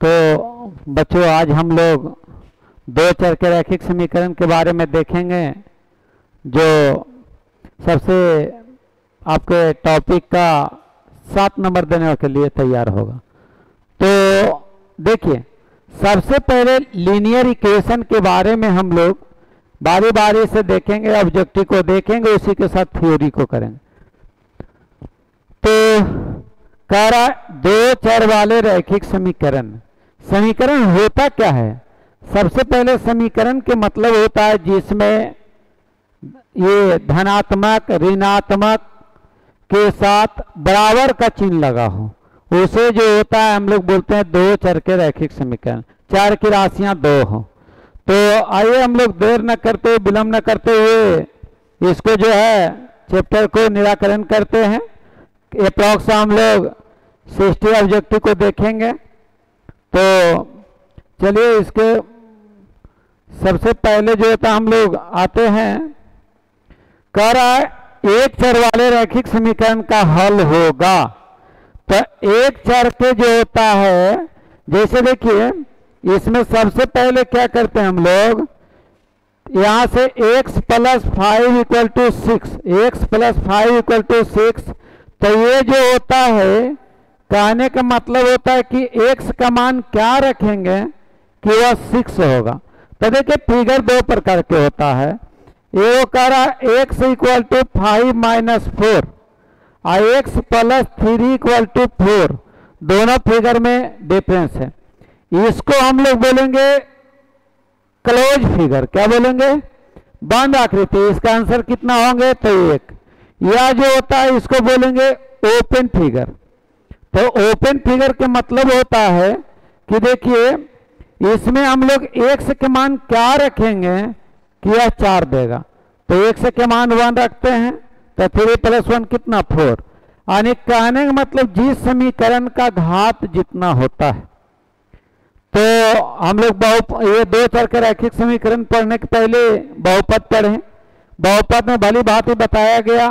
तो बच्चों आज हम लोग दो चर के रैखिक समीकरण के बारे में देखेंगे जो सबसे आपके टॉपिक का 7 नंबर देने के लिए तैयार होगा। तो देखिए सबसे पहले लीनियर इक्वेशन के बारे में हम लोग बारी बारी से देखेंगे, ऑब्जेक्टिव को देखेंगे, उसी के साथ थ्योरी को करेंगे। तो कह रहा दो चर वाले रैखिक समीकरण, समीकरण होता क्या है? सबसे पहले समीकरण के मतलब होता है जिसमें ये धनात्मक ऋणात्मक के साथ बराबर का चिन्ह लगा हो, उसे जो होता है हम लोग बोलते हैं दो चर के रैखिक समीकरण। चार की राशियां दो हो। तो आइए हम लोग देर न करते विलंब न करते हुए इसको जो है चैप्टर को निराकरण करते हैं। अप्रॉक्स हम लोग 60 ऑब्जेक्टिव को देखेंगे। तो चलिए इसके सबसे पहले जो होता हम लोग आते हैं, कह रहा है एक चर वाले रैखिक समीकरण का हल होगा। तो एक चर के जो होता है, जैसे देखिए इसमें सबसे पहले क्या करते हैं हम लोग, यहां से x + 5 = 6, x + 5 = 6। तो ये जो होता है कहने का मतलब होता है कि x का मान क्या रखेंगे कि वह 6 होगा। तो देखिए फिगर दो प्रकार के होता है। ये कह रहा है x = 5 - 4 और x + 3 = 4, दोनों फिगर में डिफरेंस है। इसको हम लोग बोलेंगे क्लोज फिगर। क्या बोलेंगे? बंद आकृति। इसका आंसर कितना होंगे? तो 1। यह जो होता है इसको बोलेंगे ओपन फिगर। तो ओपन फिगर के मतलब होता है कि देखिए इसमें हम लोग x के मान क्या रखेंगे कि यह 4 देगा। तो x के मान 1 रखते हैं, तो 3 + 1 कितना? 4। यानी कहने का मतलब जिस समीकरण का घात जितना होता है। तो हम लोग ये दो चर के रैखिक समीकरण पढ़ने के पहले बहुपद पढ़ें। बहुपद में भली बात ही बताया गया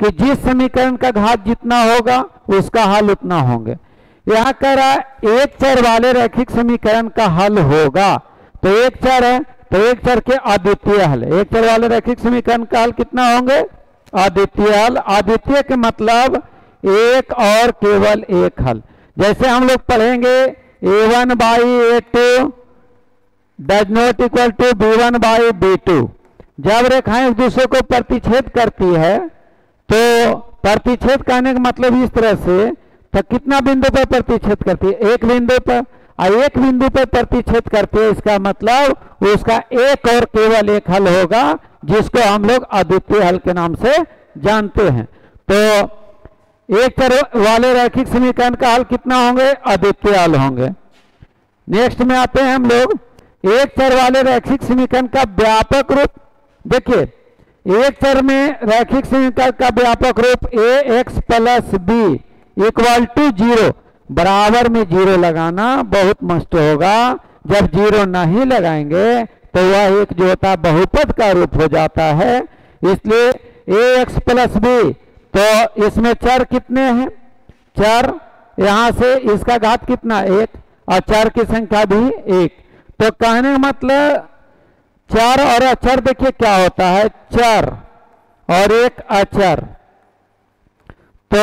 कि जिस समीकरण का घात जितना होगा उसका हल उतना होंगे। यहाँ कह रहा है एक चर वाले रैखिक समीकरण का हल होगा। तो एक चर है तो एक चर के अद्वितीय हल, एक चर वाले रैखिक समीकरण का हल कितना होंगे? अद्वितीय हल। अद्वितीय के मतलब एक और केवल एक हल। जैसे हम लोग पढ़ेंगे a1/a2 does not equal to b1/b2। जब रेखाएं एक दूसरे को प्रतिच्छेद करती है तो प्रतिच्छेद करने का मतलब इस तरह से, तो कितना बिंदु पर प्रतिच्छेद करती है? एक बिंदु पर। एक बिंदु पर प्रतिच्छेद करती है, इसका मतलब उसका एक और केवल एक हल होगा जिसको हम लोग अद्वितीय हल के नाम से जानते हैं। तो एक चर वाले रैखिक समीकरण का हल कितना होंगे? अद्वितीय हल होंगे। नेक्स्ट में आते हैं हम लोग एक चर वाले रैखिक समीकरण का व्यापक रूप। देखिए एक चर में रैखिक समीकरण का व्यापक रूप ax + b = 0। बराबर में 0 लगाना बहुत मस्त होगा। जब 0 नहीं लगाएंगे तो वह एक जो होता है बहुपद का रूप हो जाता है। इसलिए ax + b, तो इसमें चर कितने हैं? चर यहां से इसका घात कितना? 1, और चर की संख्या भी 1। तो कहने का मतलब चर और अचर देखिए क्या होता है, चर और एक अचर। तो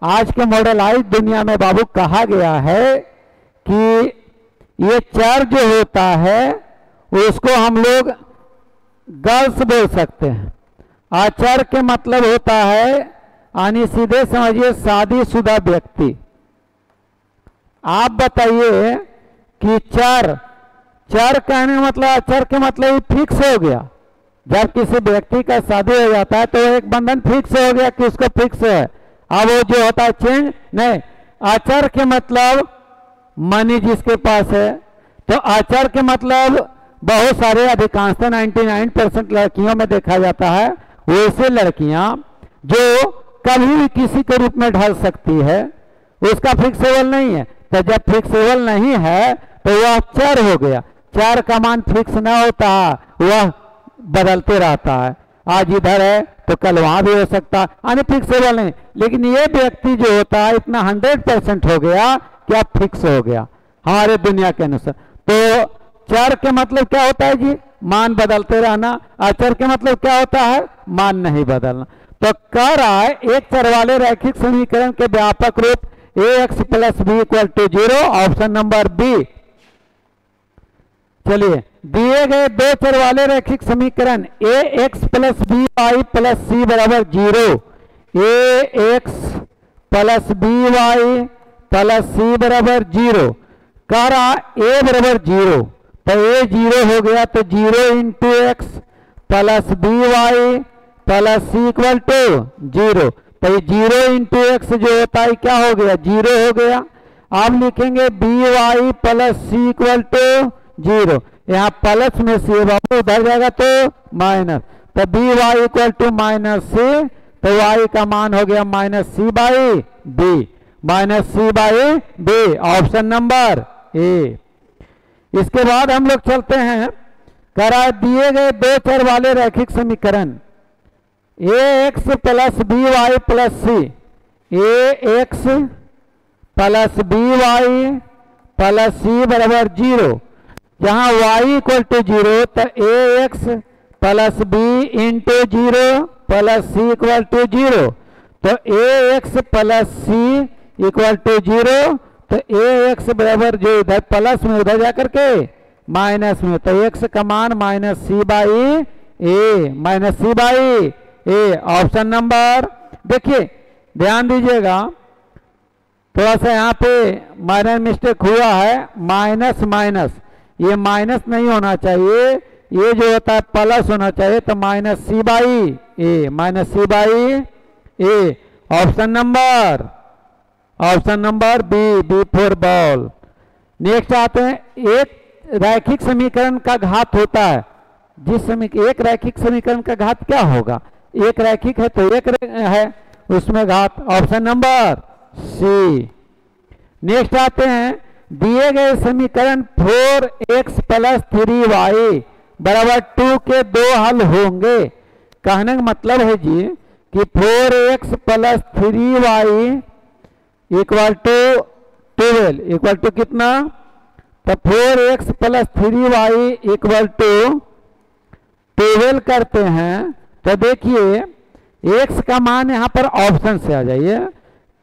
आज के मॉडलाइज दुनिया में बाबू कहा गया है कि ये चर जो होता है उसको हम लोग गर्ल्स बोल सकते हैं। अचर के मतलब होता है यानी सीधे समझिए शादीशुदा व्यक्ति। आप बताइए कि चर कहने का मतलब, अचर के मतलब फिक्स हो गया। जब किसी व्यक्ति का शादी हो जाता है तो एक बंधन फिक्स हो गया कि उसको फिक्स है। अब वो जो होता है चेंज नहीं। अचर के मतलब मनी जिसके पास है। तो अचर के मतलब बहुत सारे अधिकांशतः 99% लड़कियों में देखा जाता है वैसे लड़कियां जो कभी भी किसी के रूप में ढल सकती है, उसका फिक्सेबल नहीं है। तो जब फिक्सेबल नहीं है तो वह चर हो गया। चर का मान फिक्स ना होता है, वह बदलते रहता है। आज इधर है तो कल वहां भी हो सकता है, यानी फिक्सेबल नहीं। लेकिन ये व्यक्ति जो होता है इतना 100% हो गया कि अब फिक्स हो गया। हमारे दुनिया के अनुसार। तो चर के मतलब क्या होता है जी, मान बदलते रहना। अचर के मतलब क्या होता है, मान नहीं बदलना। तो कह रहा है एक चर वाले रैखिक समीकरण के व्यापक रूप ax plus B equal to 0, option number B. चलिए, दिए गए दो चर वाले रैखिक समीकरण ax plus B Y plus C बराबर 0, ax plus B Y plus C बराबर 0। कह रहा a बराबर 0, तो a 0 हो गया, तो 0 into x plus B Y plus C equal to 0। तो 0 इंटू एक्स जो होता है क्या हो गया, 0 हो गया। आप लिखेंगे b Y plus C equal to 0। यहाँ प्लस में सी बाबू उधर जाएगा तो माइनस, तो B Y equal to minus C, तो वाई का मान हो गया minus C by B, minus C by B, option number A. इसके बाद हम लोग चलते हैं, करा दिए गए दो चर वाले रैखिक समीकरण ax plus B Y plus C, ax plus B Y plus C बराबर 0। जहां y इक्वल टू 0, तो ax plus B into 0 plus C equal to 0। तो ax plus C equal to 0, तो ax बराबर जो इधर प्लस में उधर जाकर के माइनस में, तो x का मान minus C by a, minus C by a, option number. देखिए ध्यान दीजिएगा, थोड़ा सा यहाँ पे माइनर मिस्टेक हुआ है, माइनस माइनस, ये माइनस नहीं होना चाहिए, ये जो होता है प्लस होना चाहिए, तो minus C by a, minus C by a, option number, option number b, b for ball. Next आते हैं, एक रैखिक समीकरण का घात होता है, जिस एक रैखिक समीकरण का घात क्या होगा, एक रैखिक है तो एक है उसमें घात, ऑप्शन नंबर सी। नेक्स्ट आते हैं, दिए गए समीकरण 4x प्लस 3y बराबर 2 के दो हल होंगे। कहने का मतलब है जी कि 4x plus 3y equal to 12 equal to कितना, तो 4x plus 3y equal to 12 करते हैं। तो देखिए x का मान यहाँ पर ऑप्शन से आ जाइए,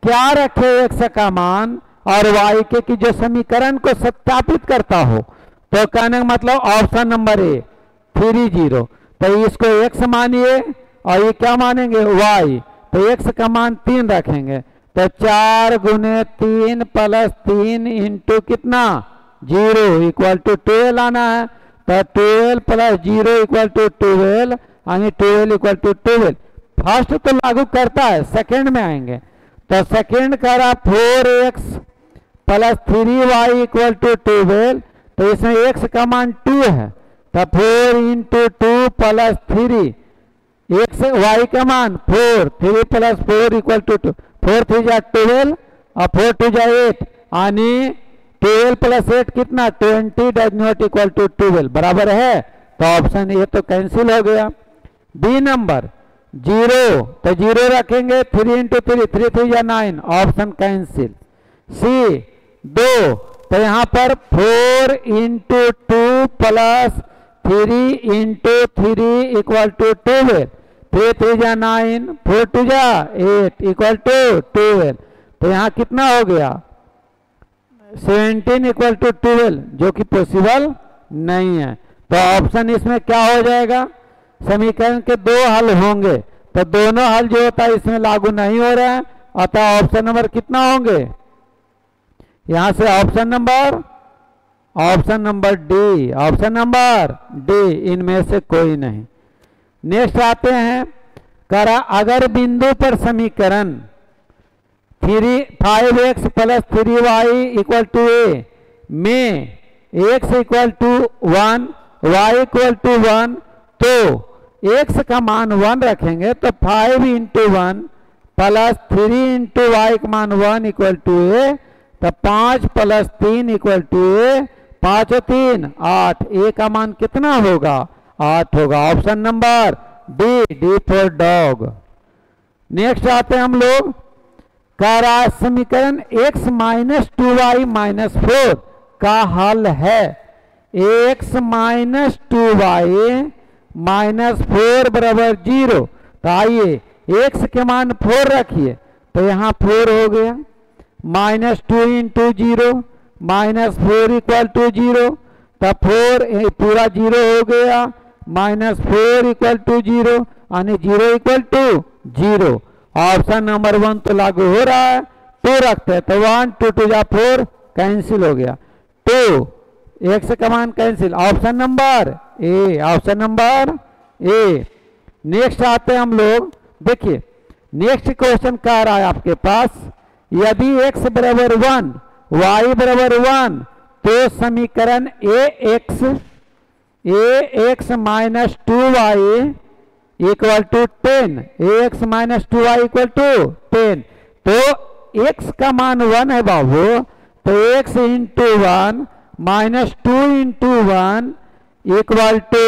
क्या रखे x का मान और y के की जो समीकरण को सत्यापित करता हो, तो कहने का मतलब ऑप्शन नंबर ए 30। तो इसको x मानिए और ये क्या मानेंगे y, तो x का मान 3 रखेंगे, तो 4 गुने 3 प्लस 3 इंटू कितना 0 इक्वल टू 12 आना है। तो 12 प्लस 0 इक्वल टू 12, यानी 12 इक्वल टू 12। फर्स्ट तो लागू करता है, सेकेंड में आएंगे, तो सेकेंड करा 4x plus 3y equal to 12, तो इसमें x का मान 2 है, तो 4 इंटू 2 प्लस 3, x y का मान 4, 3 प्लस 4 इक्वल टू 2, 4 3 जा 12 और 4 2 जा 8, यानी 12 प्लस 8 कितना 20 डज नॉट इक्वल टू 12 बराबर है। तो ऑप्शन ये तो कैंसिल हो गया। बी नंबर 0, तो 0 रखेंगे, 3 इंटू 3, 3 3 जा 9, ऑप्शन कैंसिल। सी 2, तो यहाँ पर 4 into 2 plus 3 into 3 equal to 12, 3 3 जा 9, 4 2 जा 8 इक्वल टू 12। तो यहाँ कितना हो गया 17 इक्वल टू 12, जो कि पॉसिबल नहीं है। तो ऑप्शन इसमें क्या हो जाएगा, समीकरण के दो हल होंगे, तो दोनों हल जो होता है इसमें लागू नहीं हो रहा है, अतः ऑप्शन नंबर कितना होंगे, यहां से option number D, option number D, इनमें से कोई नहीं। नेक्स्ट आते हैं, करा अगर बिंदु पर समीकरण 5x plus 3y equal to a में x equal to 1 y equal to 1, तो x का मान 1 रखेंगे, तो 5 इंटू 1 प्लस 3 इंटू वाई का मान 1 इक्वल टू ए, तो 5 प्लस 3 इक्वल टू ए, 5 और 3 8, ए का मान कितना होगा 8 होगा, option number D, D for dog. Next आते हैं हम लोग, कह रहा है समीकरण x माइनस 2y माइनस 4 का हल है x माइनस 2y माइनस 4 बराबर 0। तो आइए x के मान 4 रखिए तो यहाँ 4 हो गया, minus 2 into 0 minus 4 equal to 0। तो 4 पूरा 0 हो गया, माइनस 4 इक्वल टू 0 यानी 0 इक्वल टू 0। ऑप्शन नंबर 1 तो लागू हो रहा है। 2 रखते हैं तो 1 2 2 जा 4 कैंसिल हो गया, 2 x का मान cancel. Option number a, option number A. Next आते हैं हम लोग, देखिए नेक्स्ट क्वेश्चन कह रहा है आपके पास, यदि x बराबर 1 y बराबर 1 तो समीकरण ax minus 2y equal to 10, ax minus 2y equal to 10। तो x का मान 1 है बाबू, तो x into 1 minus 2 into 1 equal to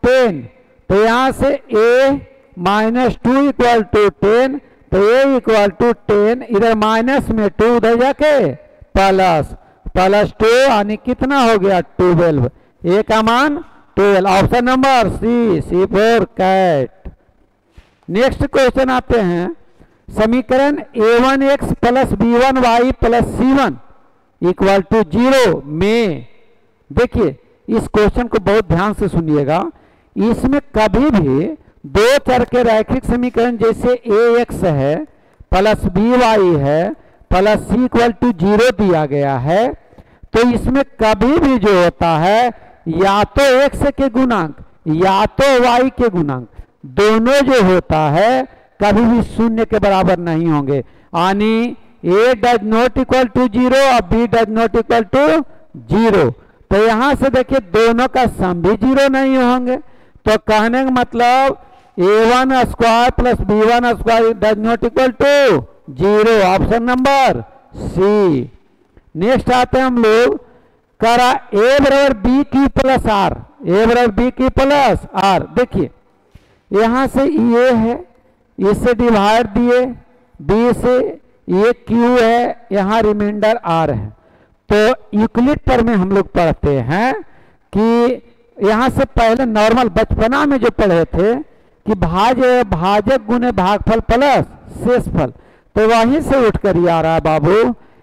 10। तो यहाँ से a माइनस 2 इक्वल टू 10, तो a इक्वल टू 10, इधर माइनस में 2 उधर जाके प्लस 2 यानी कितना हो गया 12, a का मान 12। Option number c for cat. Next question आते हैं, समीकरण a1x plus b1y plus c1 equal to 0 में, देखिए इस क्वेश्चन को बहुत ध्यान से सुनिएगा, इसमें कभी भी दो चर के रैखिक समीकरण जैसे ax है प्लस by है प्लस c इक्वल टू 0 दिया गया है, तो इसमें कभी भी जो होता है या तो x के गुणांक या तो y के गुणांक दोनों जो होता है कभी भी शून्य के बराबर नहीं होंगे, यानी a does not equal to 0 और b does not equal to 0। तो यहां से देखिए दोनों का सम भी 0 नहीं होंगे, तो कहने का मतलब a1 square plus b1 square does not equal to 0। Option number C. Next आते हैं हम लोग, करा a बराबर बी की प्लस आर, a बराबर बी की प्लस आर। देखिए यहां से ये है, इससे डिवाइड दिए, b से ये q है, यहाँ रिमाइंडर r है। तो यूक्लिड पर में हम लोग पढ़ते हैं कि यहाँ से पहले नॉर्मल बचपना में जो पढ़े थे कि भाजक गुने भागफल प्लस शेषफल, तो वहीं से उठकर ये आ रहा है बाबू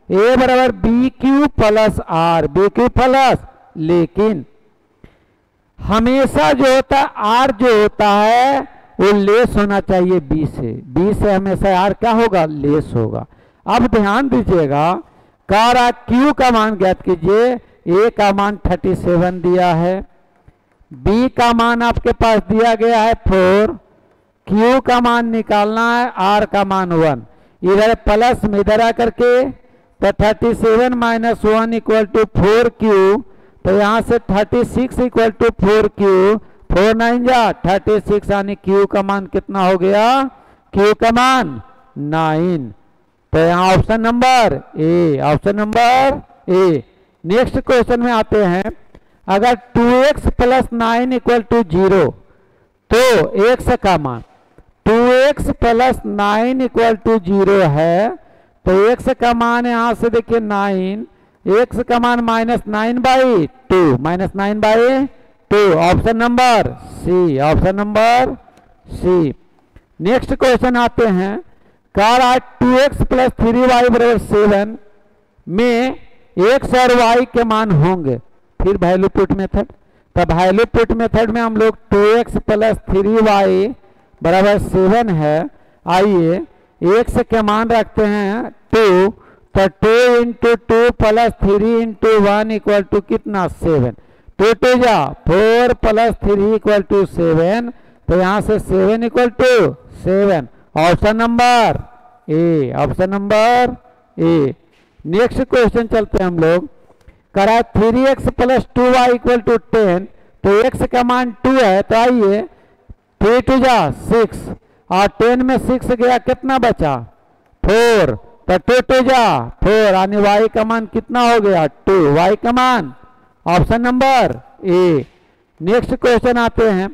a बराबर b q plus r, b q plus, लेकिन हमेशा जो होता है आर जो होता है वो लेस होना चाहिए बी से हमेशा आर क्या होगा, लेस होगा। अब ध्यान दीजिएगा, कारा क्यू का मान ज्ञात कीजिए, ए का मान 37 दिया है, बी का मान आपके पास दिया गया है 4, क्यू का मान निकालना है, आर का मान 1, इधर प्लस में इधर आकर के, तो 37 माइनस 1 इक्वल टू 4q, तो यहाँ से 36 इक्वल टू 4q, 4 9 जा 36, यानी q का मान कितना हो गया, q का मान 9। तो यहाँ option number a, option number A. Next question में आते हैं, अगर 2x प्लस 9 इक्वल टू 0 तो x का मान 2x प्लस 9 इक्वल टू 0 है, तो x का मान यहाँ से देखिए 9, x का मान -9/2, -9/2। Option number c, option number सी। नेक्स्ट क्वेश्चन आते हैं, कह रहा है 2x प्लस 3y बराबर 7 में x और y के मान होंगे, फिर वैल्यू पुट मेथड। तो वैल्यू पुट मेथड में हम लोग 2x प्लस 3y बराबर 7 है, आइए x के मान रखते हैं 2, तो 2 into 2 plus 3 into 1 equal to कितना 7, 2 2 जा 4 प्लस 3 इक्वल टू 7, तो यहाँ से 7 equal to 7। Option number a, option number A. Next question चलते हैं हम लोग, करा 3x plus 2y equal to 10, तो x का मान 2 है, तो आइए 3 2 जा 6 और 10 में 6 गया, कितना बचा 4, तो 2 2 जा 4, यानी y का मान कितना हो गया 2, y का मान ऑप्शन नंबर ए। नेक्स्ट क्वेश्चन आते हैं,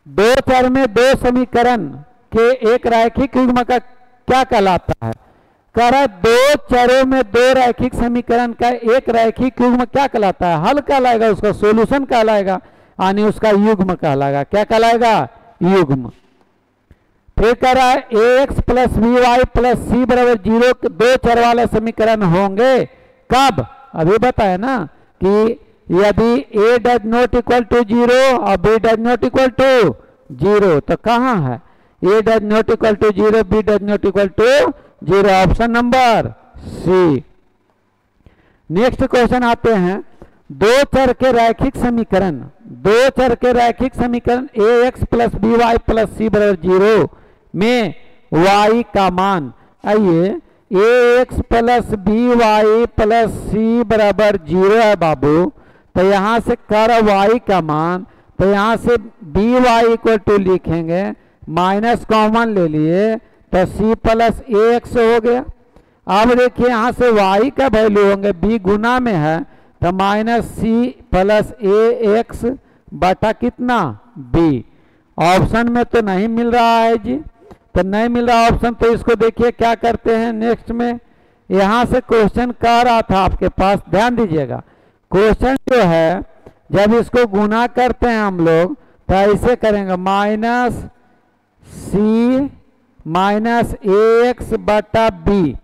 दो चर में दो समीकरण के एक रैखिक युग्म का क्या कहलाता है। कह रहा है दो चरों में दो रैखिक समीकरण का एक रैखिक युग्म क्या कहलाता है? हल कहलाएगा, उसका सॉल्यूशन कहलाएगा, यानी उसका युग्म कहलाएगा। क्या कहलाएगा? युग्म। फिर कह रहा है A x plus B Y plus C बराबर 0 दो चर वाले समीकरण होंगे कब? अभी बताया ना कि यदि a does not equal to 0 और b does not equal to 0, तो कहाँ है? a does not equal to 0, b does not equal to 0, option number C. Next question आते हैं, दो चर के रैखिक समीकरण, दो चर के रैखिक समीकरण A x plus B Y plus C बराबर 0 में y का मान, आइए A x plus B Y plus C बराबर 0 है बाबू, तो यहाँ से कर y का मान, तो यहाँ से बी वाई इक्वल टू लिखेंगे, माइनस कॉमन ले लिए तो c प्लस ए एक्स हो गया। अब देखिए यहाँ से y का वैल्यू होंगे b गुना में है तो माइनस सी प्लस ए एक्स बटा कितना b। ऑप्शन में तो नहीं मिल रहा है जी, तो नहीं मिल रहा ऑप्शन, तो इसको देखिए क्या करते हैं नेक्स्ट में। यहाँ से क्वेश्चन कह रहा था आपके पास, ध्यान दीजिएगा, क्वेश्चन जो है जब इसको गुना करते हैं हम लोग तो ऐसे करेंगे, minus c minus a x बटा बी।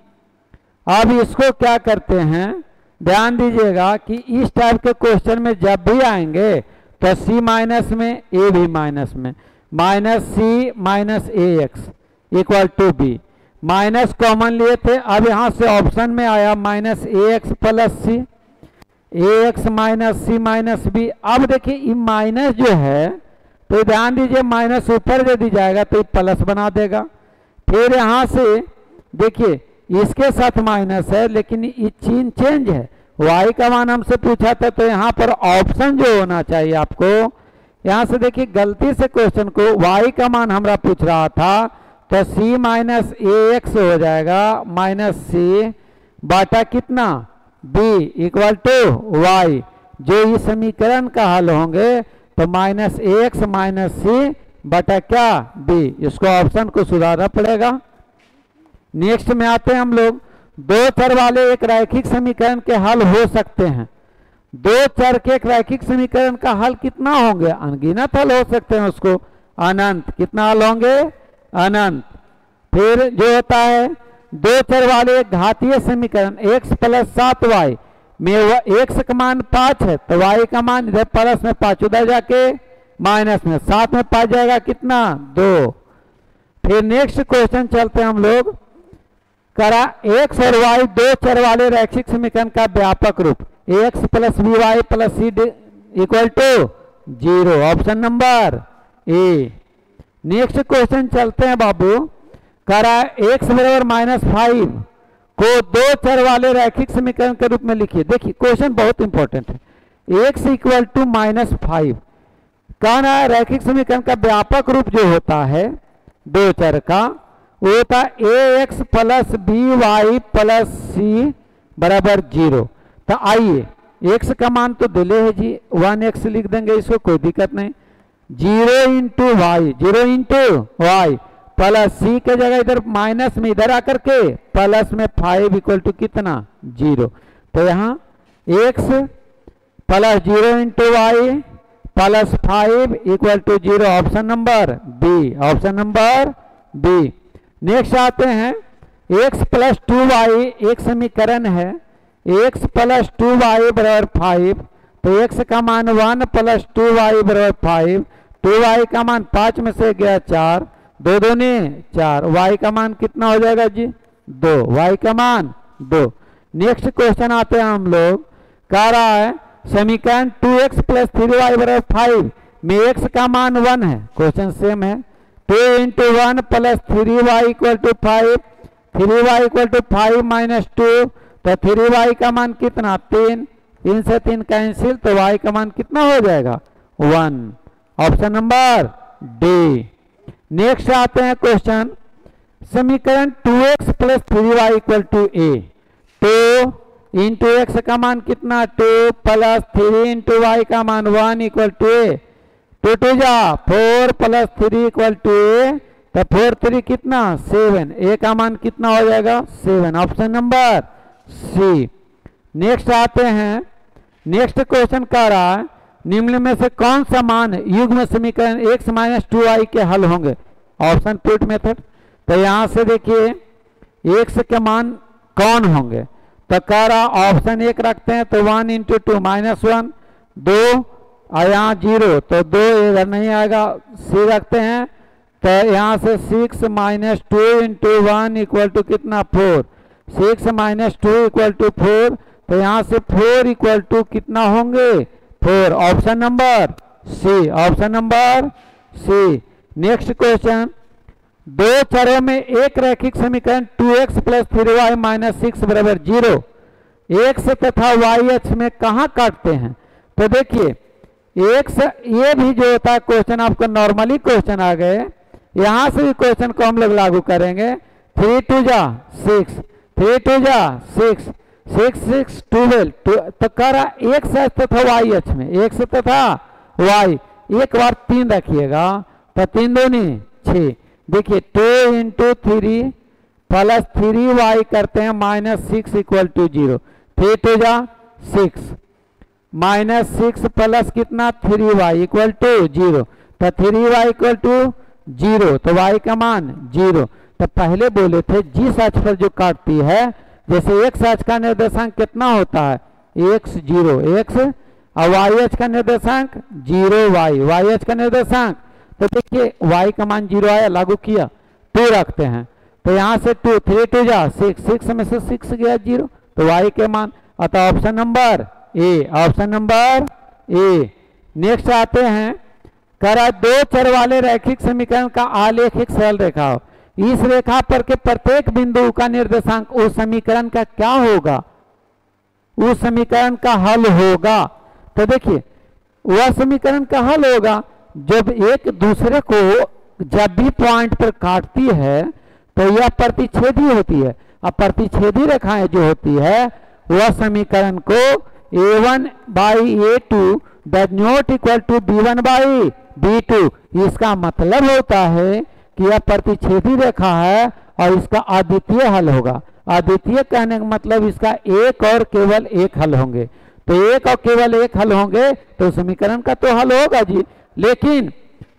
अब इसको क्या करते हैं, ध्यान दीजिएगा कि इस टाइप के क्वेश्चन में जब भी आएंगे तो सी माइनस में ए भी माइनस में, minus c minus a x equal to b, minus common लिए थे, अब यहाँ से ऑप्शन में आया minus a x plus c, a x minus c minus b. अब देखिए ये माइनस जो है तो ध्यान दीजिए माइनस ऊपर दे दी जाएगा तो ये प्लस बना देगा। फिर यहाँ से देखिए इसके साथ माइनस है लेकिन ये चिन्ह चेंज है, y का मान हमसे पूछा था, तो यहाँ पर ऑप्शन जो होना चाहिए आपको, यहाँ से देखिए गलती से क्वेश्चन को y का मान हमरा पूछ रहा था तो c माइनस ए एक्स हो जाएगा, माइनस सी बाटा कितना b इक्वल टू वाई। जो ये समीकरण का हल होंगे तो माइनस ए एक्स माइनस सी बटा क्या b, इसको ऑप्शन को सुधारना पड़ेगा। नेक्स्ट में आते हैं हम लोग, दो चर वाले एक रैखिक समीकरण के हल हो सकते हैं। दो चर के एक रैखिक समीकरण का हल कितना होंगे? अनगिनत हल हो सकते हैं, उसको अनंत। कितना हल होंगे? अनंत। फिर जो होता है दो चर वाले एक घातीय समीकरण x प्लस 7y में x का मान 5 है तो y का मान इधर प्लस में 5 उधर जाके माइनस में 7 में 5 जाएगा कितना 2। फिर नेक्स्ट क्वेश्चन चलते हैं हम लोग, करा x और y दो चर वाले रैखिक समीकरण का व्यापक रूप ax plus B Y plus C equal to 0, option number A. Next question चलते हैं बाबू, करा x बराबर -5 को दो चर वाले रैखिक समीकरण के रूप में लिखिए। देखिए क्वेश्चन बहुत इंपॉर्टेंट है, x इक्वल टू -5 कहना है रैखिक समीकरण का व्यापक रूप जो होता है दो चर का वो होता है A x plus B Y plus C बराबर 0। तो आइए एक्स का मान तो दिले है जी, 1x लिख देंगे, इसको कोई दिक्कत नहीं। 0 into Y, 0 into Y plus C के जगह इधर माइनस में इधर आकर के प्लस में 5 इक्वल टू कितना 0। तो यहाँ x plus 0 into Y plus 5 equal to 0, option number b, option number b. Next आते हैं x प्लस 2y एक समीकरण है, x प्लस 2y बराबर 5, तो x का मान 1 प्लस 2y बराबर 5, 2y का मान 5 में से गया 4, 2 दूनी 4, y का मान कितना हो जाएगा जी 2, y का मान 2। नेक्स्ट क्वेश्चन आते हैं हम लोग, कह रहा है समीकरण 2x प्लस 3y बराबर 5 में x का मान 1 है, क्वेश्चन सेम है। 2 into 1 plus 3y equal to 5, 3y equal to 5 minus 2, तो 3y का मान कितना 3, 3 से 3 कैंसिल, तो y का मान कितना हो जाएगा 1, ऑप्शन नंबर डी। नेक्स्ट आते हैं क्वेश्चन, समीकरण 2x plus 3y equal to a, 2 into x का मान कितना 2 प्लस 3 इंटू वाई का मान 1 इक्वल टू ए, 2 2 जा 4 प्लस 3 इक्वल टू ए, तो 4 3 कितना 7, ए का मान कितना हो जाएगा 7, ऑप्शन नंबर सी। नेक्स्ट आते हैं, नेक्स्ट क्वेश्चन कह रहा है निम्न में से कौन सा मान युग्म समीकरण x - 2y के हल होंगे, ऑप्शन पुट मेथड। तो यहाँ से देखिए x के मान कौन होंगे, तो कह रहा ऑप्शन 1 रखते हैं तो 1 × 2 -1, 2 और यहाँ 0 तो 2 इधर नहीं आएगा, c रखते हैं तो यहाँ से 6 - 2 × 1 इक्वल टू कितना 4, 6 - 2 इक्वल टू 4, तो यहाँ से 4 इक्वल टू कितना होंगे 4, option number c, option number सी। नेक्स्ट क्वेश्चन, दो चरों में एक रैखिक समीकरण 2x + 3y - 6 = 0 x तथा y अक्ष में कहाँ काटते हैं। तो देखिए x, ये भी जो होता है क्वेश्चन आपको नॉर्मली क्वेश्चन आ गए, यहाँ से भी क्वेश्चन को हम लोग लागू करेंगे। 3 2 जा 6, 3 2 जा 6, 6 6 12, तो कह रहा x तथा y अक्ष में x तथा y, एक बार 3 रखिएगा तो 3 दूनी 6, देखिए 2 × 3 + 3y करते हैं -6 = 0, 3 2 जा 6, -6 प्लस कितना 3y = 0, तो 3y = 0, तो y का मान 0। तो पहले बोले थे जिस अक्ष पर जो काटती है, जैसे x अक्ष का निर्देशांक कितना होता है x 0 x और y अक्ष का निर्देशांक 0 y अक्ष का निर्देशांक, तो देखिए y का मान 0 आया, लागू किया 2 रखते हैं तो यहाँ से 2 3 2 जा 6, 6 में से 6 गया 0, तो y के मान, अतः option number a, option number A. Next आते हैं, कह रहा दो चर वाले रैखिक समीकरण का आलेख एक सरल रेखा हो, इस रेखा पर के प्रत्येक बिंदु का निर्देशांक उस समीकरण का क्या होगा, उस समीकरण का हल होगा। तो देखिए वह समीकरण का हल होगा जब एक दूसरे को जब भी पॉइंट पर काटती है तो यह प्रतिच्छेदी होती है, और प्रतिच्छेदी रेखाएं जो होती है वह समीकरण को a1/a2 does not equal to b1/b2, इसका मतलब होता है कि यह प्रतिच्छेदी रेखा है और इसका अद्वितीय हल होगा। अद्वितीय कहने का मतलब इसका एक और केवल एक हल होंगे, तो एक और केवल एक हल होंगे तो समीकरण का तो हल होगा जी। लेकिन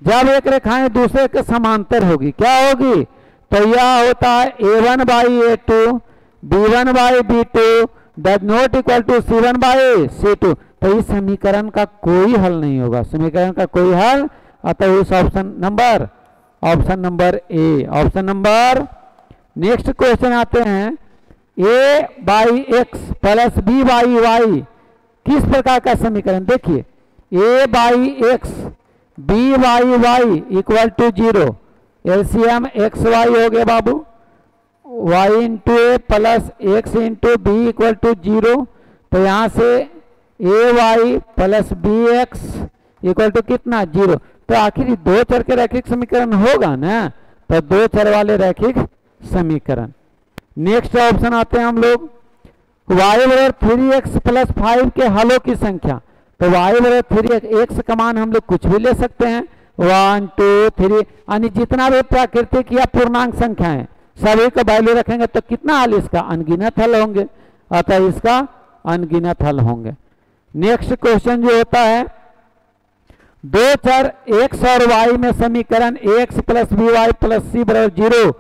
जब एक रेखाएं दूसरे के समांतर होगी क्या होगी, तो यह होता है a1/a2 b1/b2 does not equal to c1/c2, तो इस समीकरण का कोई हल नहीं होगा, समीकरण का कोई हल, अतः उस option number a, option number. Next question आते हैं, a/x + b/y किस प्रकार का समीकरण, देखिए a/x b/y = 0, एलसीएम xy हो गया बाबू, y × a + x × b = 0, तो यहाँ से ay + bx = कितना 0, तो आखिर दो चर के रैखिक समीकरण होगा ना, तो दो चर वाले रैखिक समीकरण। नेक्स्ट ऑप्शन आते हैं हम लोग, y = 3x + 5 के हलों की संख्या, तो y = 3x का मान हम लोग कुछ भी ले सकते हैं, 1 2 3 यानी जितना भी प्राकृतिक या पूर्णांक संख्या है सभी का वैल्यू रखेंगे तो कितना हल, इसका अनगिनत हल होंगे, अतः इसका अनगिनत हल होंगे। नेक्स्ट क्वेश्चन जो होता है, दो चर x और y में समीकरण ax + by + c = 0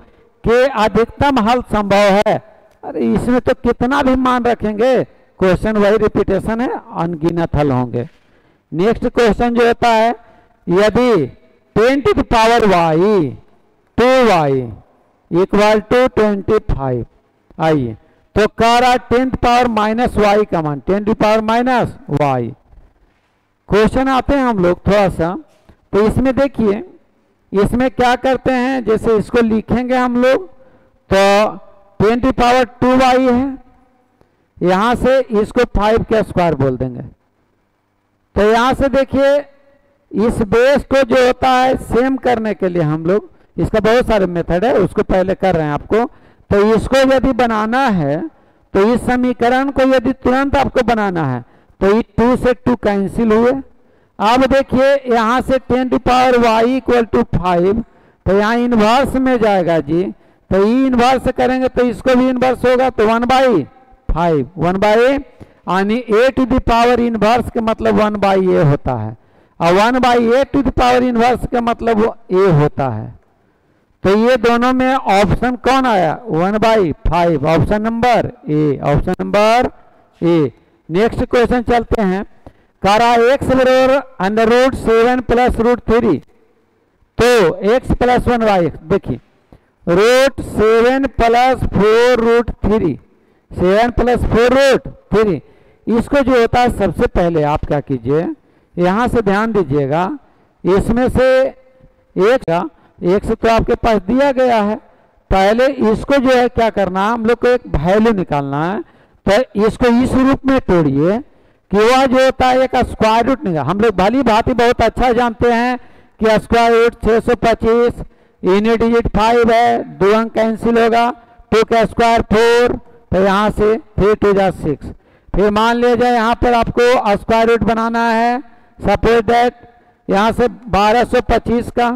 के अधिकतम हल संभव है। अरे इसमें तो कितना भी मान रखेंगे क्वेश्चन वही रिपीटेशन है, अनगिनत हल होंगे। नेक्स्ट क्वेश्चन जो होता है, यदि 10⁻y 2y = 25, आइए तो कह रहा 10⁻−y का मान 10⁻−y। क्वेश्चन आते हैं हम लोग थोड़ा सा, तो इसमें देखिए इसमें क्या करते हैं, जैसे इसको लिखेंगे हम लोग तो 10⁻2y है, यहाँ से इसको 5 का स्क्वायर बोल देंगे, तो यहाँ से देखिए इस बेस को जो होता है सेम करने के लिए हम लोग, इसका बहुत सारे मेथड है उसको पहले कर रहे हैं आपको, तो इसको यदि बनाना है तो इस समीकरण को यदि तुरंत आपको बनाना है तो ये 2 से 2 कैंसिल हुए। अब देखिए यहाँ से 10⁻y = 5, तो यहाँ इनवर्स में जाएगा जी, तो ई इनवर्स करेंगे तो इसको भी इनवर्स होगा, तो 1/5 1/, यानी a to the power inverse के मतलब 1/a होता है, और 1/a to the power inverse का मतलब a होता है। तो ये दोनों में ऑप्शन कौन आया? 1/5, option number a, option number A. Next question चलते हैं। करा x बराबर √7 + √3, तो x + 1/x, देखिए √7 + 4√3, 7 + 4√3, इसको जो होता है सबसे पहले आप क्या कीजिए, यहाँ से ध्यान दीजिएगा, इसमें से एक से तो आपके पास दिया गया है, पहले इसको जो है क्या करना, हम लोग को एक वैल्यू निकालना है, तो इसको इस रूप में तोड़िए कि वह जो होता है एक स्क्वायर रूट निकाल। हम लोग भली भांति बहुत अच्छा जानते हैं कि स्क्वायर रूट 625, यूनिट डिजिट 5 है, 2 अंक कैंसिल होगा, 2 का स्क्वायर 4, तो यहाँ से 3 2 जा 6। फिर मान लीजिए यहाँ पर आपको स्क्वायर रूट बनाना है, सपोज दैट यहाँ से 1225 का,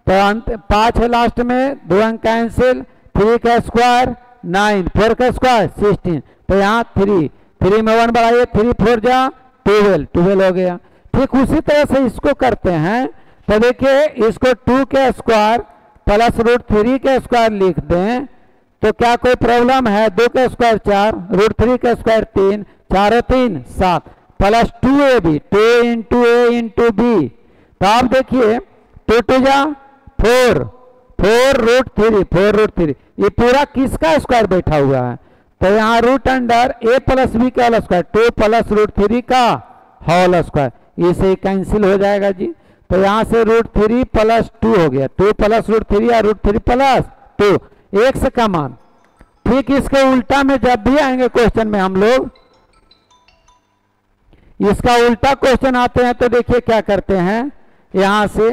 तो अंत 5 है लास्ट में, 2 अंक कैंसिल, 3 का स्क्वायर 9, 4 का स्क्वायर 16, तो यहाँ 3 में 1 बढ़ाइए, 3 4 जा 12 हो गया। ठीक उसी तरह से इसको करते हैं, तो देखिए इसको 2 के स्क्वायर प्लस √3 के स्क्वायर लिख दें तो क्या कोई प्रॉब्लम है? 2 के स्क्वायर 4, √3 के square 3, 4 3 7, plus 2ab, 2 into a into b, तो आप देखिए 2 2 जा 4, 4√3, ये पूरा किसका स्क्वायर बैठा हुआ है? तो यहाँ रूट अंडर a + b का होल स्क्वायर, 2 + √3 का होल स्क्वायर, इसे कैंसिल हो जाएगा जी। तो यहाँ से √3 + 2 हो गया, 2 + √3 या √3 + 2, x का मान। ठीक इसके उल्टा में जब भी आएंगे क्वेश्चन में हम लोग, इसका उल्टा क्वेश्चन आते हैं तो देखिए क्या करते हैं, यहाँ से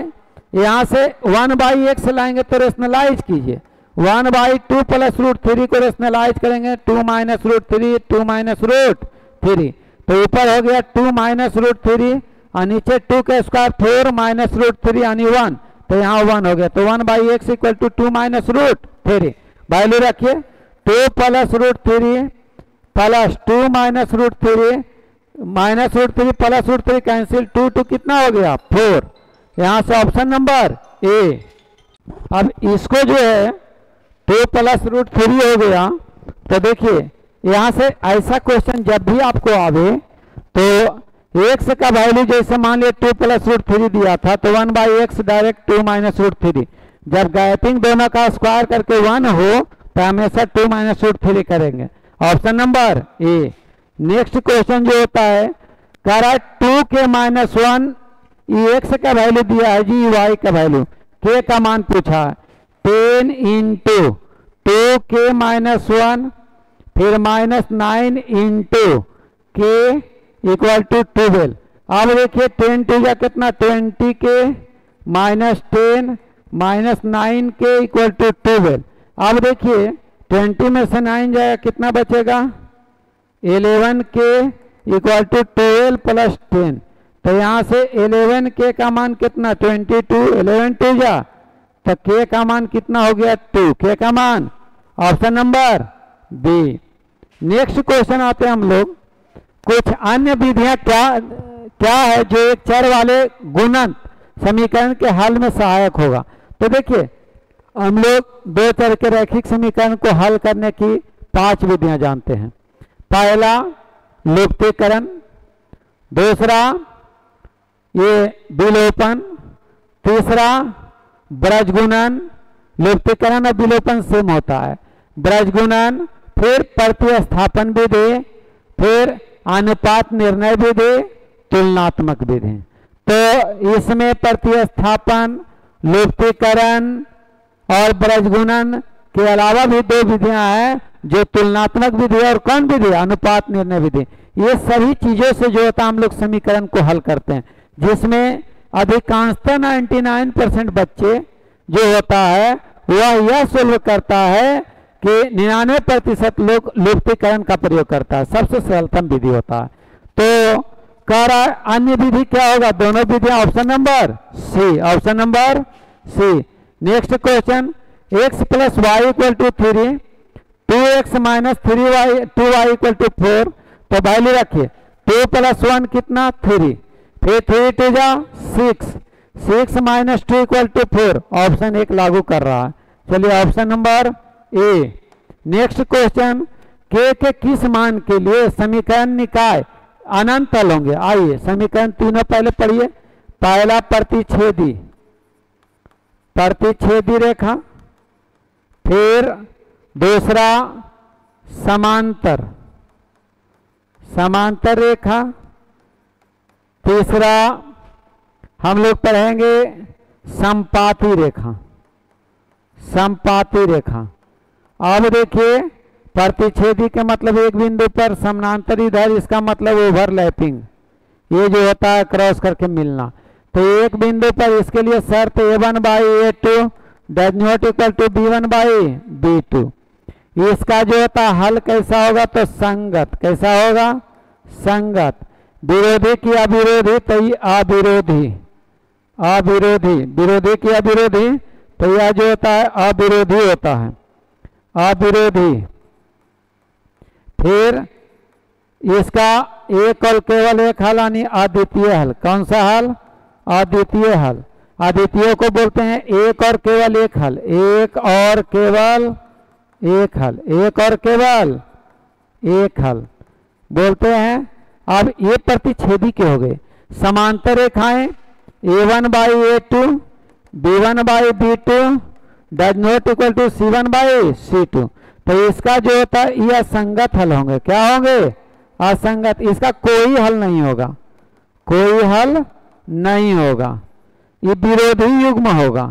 1/x लाएंगे तो रेशनलाइज कीजिए, 1/2 + √3 को रेशनलाइज करेंगे, 2 - √3, 2 - √3, तो ऊपर हो गया 2 - √3 और नीचे 2 का स्क्वायर 4 - √3 यानी 1, तो यहाँ 1 हो गया, तो 1/x = 2 - √3, वैल्यू रखिए 2 + √3 प्लस 2 - √3 -√3 + √3 कैंसिल, 2 2 कितना हो गया 4, यहाँ से ऑप्शन नंबर ए। अब इसको जो है 2 + √3 हो गया, तो देखिए यहाँ से ऐसा क्वेश्चन जब भी आपको आवे तो x का वैल्यू जैसे मान लिया 2 + √3 दिया था, तो 1/x डायरेक्ट 2 - √3, जब गैपिंग दोनों का स्क्वायर करके 1 हो तो हमेशा 2 - √3 करेंगे, ऑप्शन नंबर ए। नेक्स्ट क्वेश्चन जो होता है कह रहा है 2 के -1, ये x का वैल्यू दिया है जी, y का वैल्यू, k का मान पूछा है, 10 × 2 के -1 फिर -9 × k = 12। अब देखिए 10 2 जा कितना 20 के -10 -9 के = 12। अब देखिए 20 में से 9 जाएगा कितना बचेगा, 11 के = 12 + 10, तो यहाँ से 11 के का मान कितना 22, 11 2 जा, तो k का मान कितना हो गया 2, k का मान option number b. Next question आते हैं हम लोग, कुछ अन्य विधियां क्या है जो एक चर वाले गुणन समीकरण के हल में सहायक होगा। तो देखिए हम लोग 2 चर के रैखिक समीकरण को हल करने की 5 विधियां जानते हैं। पहला लुप्तीकरण, दूसरा ये विलोपन, तीसरा ब्रजगुणन, लुप्तीकरण और विलोपन सेम होता है, ब्रजगुणन, फिर प्रतिस्थापन विधि, फिर अनुपात निर्णय विधि, तुलनात्मक विधि। तो इसमें प्रतिस्थापन, लुप्तीकरण और ब्रजगुणन के अलावा भी 2 विधियां हैं जो तुलनात्मक विधि और कौन विधि, अनुपात निर्णय विधि। ये सभी चीजों से जो होता है हम लोग समीकरण को हल करते हैं, जिसमें अधिकांशतः 99% बच्चे जो होता है वह यह सोल्व करता है कि 99% लोग लुप्तीकरण का प्रयोग करता है, सबसे सरलतम विधि होता है। तो कह रहा है अन्य विधि क्या होगा, दोनों विधियां option number c, option number C. Next question, x plus y equal to 3, 2x minus 3y 2y equal to 4। तो वैल्यू रखिए 2 प्लस 1 कितना 3, फिर 3 टू जा 6, 6 माइनस 2 इक्वल टू 4। ऑप्शन 1 लागू कर रहा है। चलिए ऑप्शन नंबर ए। नेक्स्ट क्वेश्चन, के किस मान के लिए समीकरण निकाय अनंत हल होंगे। आइए समीकरण तीनों पहले पढ़िए। पहला प्रतिच्छेदी रेखा, फिर दूसरा समांतर रेखा, तीसरा हम लोग पढ़ेंगे समपाती रेखा। अब देखिए प्रतिच्छेदी के मतलब एक बिंदु पर, समानांतर इधर, इसका मतलब ओवरलैपिंग, ये जो होता है क्रॉस करके मिलना। तो एक बिंदु पर इसके लिए शर्त a1 by a2 does not equal to b1 by b2। इसका जो होता है हल कैसा होगा, तो संगत। कैसा होगा, संगत। विरोधी की अविरोधी, तो ये विरोधी की अविरोधी, तो यह जो होता है अविरोधी होता है, अविरोधी। फिर इसका एक और केवल एक हल यानी अद्वितीय हल। कौन सा हल, अद्वितीय हल। अद्वितीय को बोलते हैं एक और केवल एक हल, एक और केवल एक हल, एक और केवल एक हल बोलते हैं। अब ये प्रतिच्छेदी के हो गए। समांतर रेखाएं a1 by a2 b1 by b2 does not equal to c1 by c2। तो इसका जो होता है ये असंगत हल होंगे। क्या होंगे, असंगत। इसका कोई हल नहीं होगा, कोई हल नहीं होगा। ये विरोधी युग्म होगा,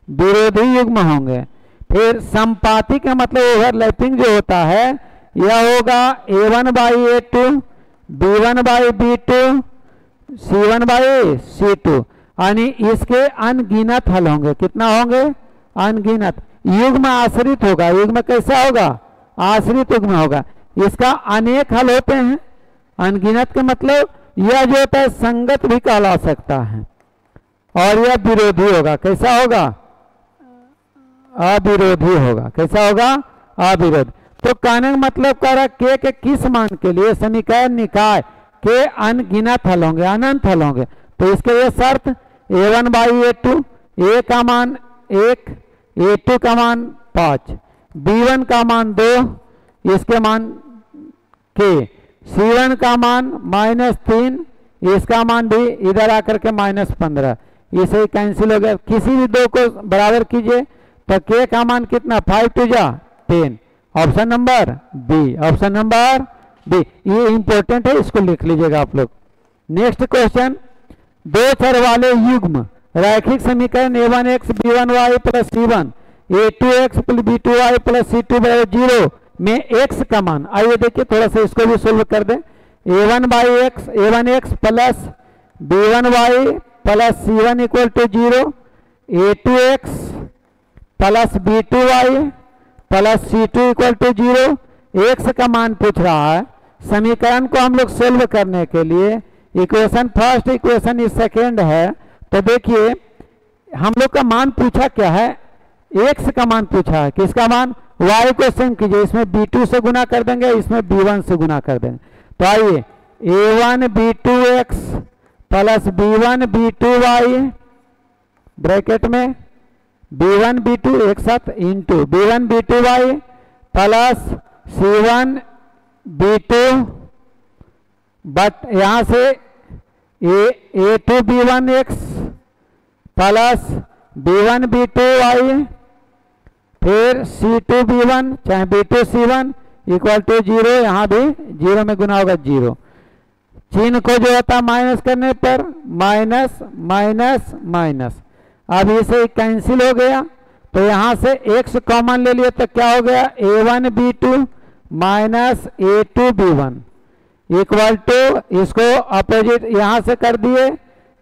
विरोधी युग्म होंगे। फिर संपाती का मतलब ओवरलैपिंग जो होता है यह होगा a1 by a2 b1 by b2 c1 by c2। यानी इसके अनगिनत हल होंगे। कितना होंगे, अनगिनत। युग्म आश्रित होगा। युग्म कैसा होगा, आश्रित युग्म होगा। इसका अनेक हल होते हैं। अनगिनत के मतलब यह जो होता है संगत भी कहला सकता है, और यह विरोधी होगा। कैसा होगा, अविरोधी होगा। कैसा होगा, अविरोधी। तो कहने का मतलब कह रहा के किस मान के लिए समीकरण निकाय के अनगिनत हल होंगे, अनंत हल होंगे। तो इसके लिए शर्त a1 बाई a2, a का मान 1, a2 का मान 5, b1 का मान 2, इसके मान के, c1 का मान -3, इसका मान भी इधर आकर के -15। इसे ही कैंसिल हो गया। किसी भी दो को बराबर कीजिए तो के का मान कितना, 5 टू जा 10। Option number b, option number b. ये इंपॉर्टेंट है, इसको लिख लीजिएगा आप लोग। नेक्स्ट क्वेश्चन, दो चर वाले युग्म रैखिक समीकरण a1x b1y plus c1 a2x b2y plus c2 बराबर 0 में x का मान। आइए देखिए थोड़ा सा इसको भी सोल्व कर दें। a1x plus b1y plus c1 equal to 0, a2x plus b2y plus c2 equal to 0। x का मान पूछ रहा है। समीकरण को हम लोग सोल्व करने के लिए इक्वेशन फर्स्ट, इक्वेशन इस सेकेंड है। तो देखिए हम लोग का मान पूछा क्या है, x का मान पूछा है। किसका मान, y को सेम कीजिए। इसमें b2 से गुना कर देंगे, इसमें b1 से गुना कर देंगे। तो आइए a1 b2x plus b1 b2y bracket में b1 b2 एक साथ into b1 b2y plus c1 b2 but यहां से a2 b1x plus b1 b2y फिर c2 b1 चाहे b2 c1 इक्वल टू 0। यहाँ भी 0 में गुना होगा 0। चिन्ह को जो होता है माइनस करने पर माइनस माइनस माइनस। अब इसे कैंसिल हो गया तो यहाँ से x कॉमन ले लिए तो क्या हो गया, a1 b2 minus a2 b1 equal to, इसको अपोजिट यहाँ से कर दिए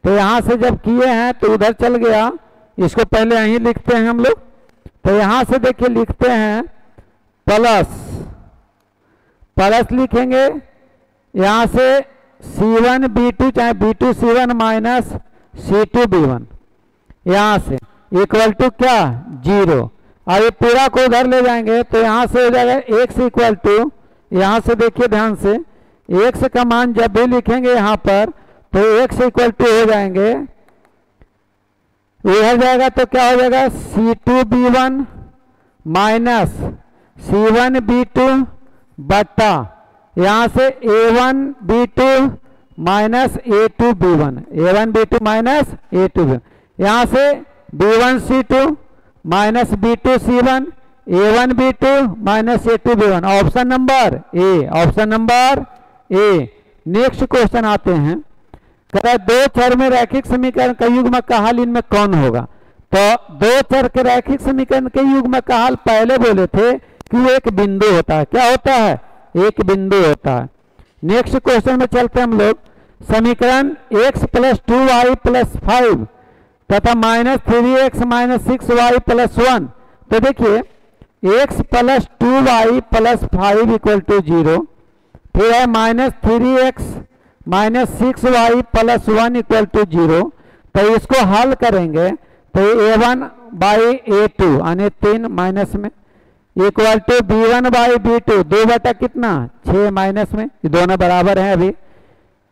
तो यहाँ से जब किए हैं तो उधर चल गया। इसको पहले यहीं लिखते हैं हम लोग। तो यहाँ से देखिए लिखते हैं प्लस, प्लस लिखेंगे यहाँ से c1 b2 चाहे b2 c1 minus c2 b1। यहाँ से इक्वल टू क्या 0। अब ये पूरा को उधर ले जाएंगे तो यहाँ से हो जाएगा x इक्वल टू, यहाँ से देखिए ध्यान से, x का मान जब भी लिखेंगे यहाँ पर तो x इक्वल टू हो जाएंगे, इधर जाएगा तो क्या हो जाएगा C2B1 माइनस C1B2 बटा यहाँ से A1B2 minus A2B1, A1B2 minus A2B1, यहाँ से B1C2 minus B2C1, A1B2 minus A2B1, option number a, option number A. Next question आते हैं, कह रहा है दो चर में रैखिक समीकरण का युग्म का हल इनमें कौन होगा। तो दो चर के रैखिक समीकरण के युग्म का हल पहले बोले थे कि वो एक बिंदु होता है, क्या होता है, एक बिंदु होता है। नेक्स्ट क्वेश्चन में चलते हैं हम लोग, समीकरण x प्लस 2y प्लस 5 तथा minus 3x minus 6y plus 1। तो देखिए x plus 2y plus 5 equal to 0, फिर है minus 3x minus 6y plus 1 equal to 0। तो इसको हल करेंगे तो a1 बाई a2 यानी 3 माइनस में equal to b1 by b2 2 बटा कितना 6 माइनस में, ये दोनों बराबर हैं अभी,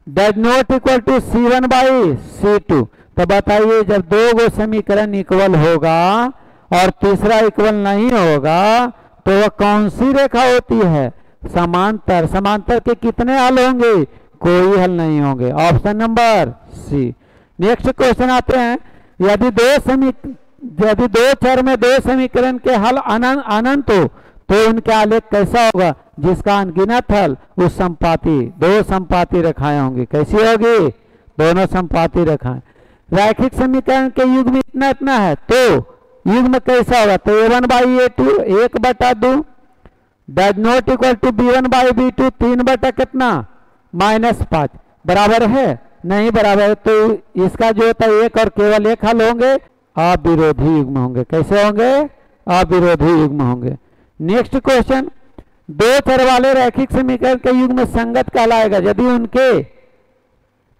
does not equal to c1 by c2। तो बताइए जब दो गो समीकरण इक्वल होगा और तीसरा इक्वल नहीं होगा तो वह कौन सी रेखा होती है, समांतर। समांतर के कितने हल होंगे, कोई हल नहीं होंगे, ऑप्शन नंबर सी। नेक्स्ट क्वेश्चन आते हैं, यदि दो चर में दो समीकरण के हल अनंत हो तो उनके आलेख कैसा होगा, जिसका अनगिनत हल उस संपाती, दो संपाती रेखाएं होंगी, कैसी होगी, दोनों संपाती रेखाएं। रैखिक समीकरण के युग्म इतना इतना है तो युग्म कैसा होगा, तो a1 बाई a2 1 बटा 2 does not equal to b1 by b2 3 बटा कितना माइनस 5, बराबर है, नहीं बराबर है तो इसका जो होता है एक और केवल एक हल होंगे, अविरोधी युग्म होंगे, कैसे होंगे, अविरोधी युग्म होंगे। नेक्स्ट क्वेश्चन, दो चर वाले रैखिक समीकरण के युग्म संगत कहलाएगा यदि उनके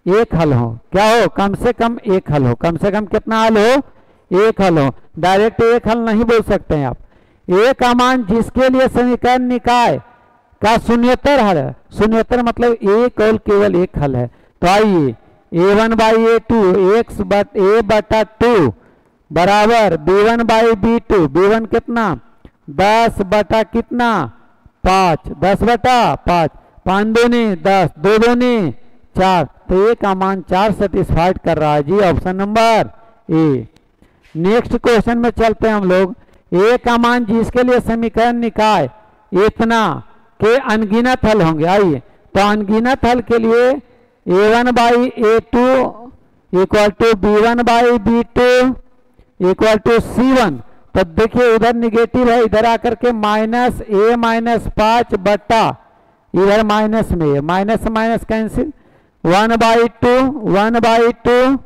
एक हल हो, क्या हो, कम से कम एक हल हो, कम से कम कितना हल हो, एक हल हो। डायरेक्ट एक हल नहीं बोल सकते हैं आप, एक का मान जिसके लिए समीकरण निकाय का शून्यतर हल है, शून्यतर मतलब एक और केवल एक हल है। तो आइए a1 by a2 x but a बटा 2 बराबर b1 बाई b2, b1 कितना 10 बटा कितना 5, 10 बटा 5, 5 दूनी 10, 2 दूनी 4, तो ए का मान 4 सेटिस्फाइड कर रहा है जी, ऑप्शन नंबर ए। नेक्स्ट क्वेश्चन में चलते हैं हम लोग, ए का मान जिसके लिए समीकरण निकाय इतना के अनगिनत हल होंगे। आइए तो अनगिनत हल के लिए a1 by a2 equal to b1 by b2 equal to c1। तो देखिए उधर निगेटिव है, इधर आकर के माइनस a माइनस 5 बटा इधर माइनस में माइनस माइनस कैंसिल 1 बाई 2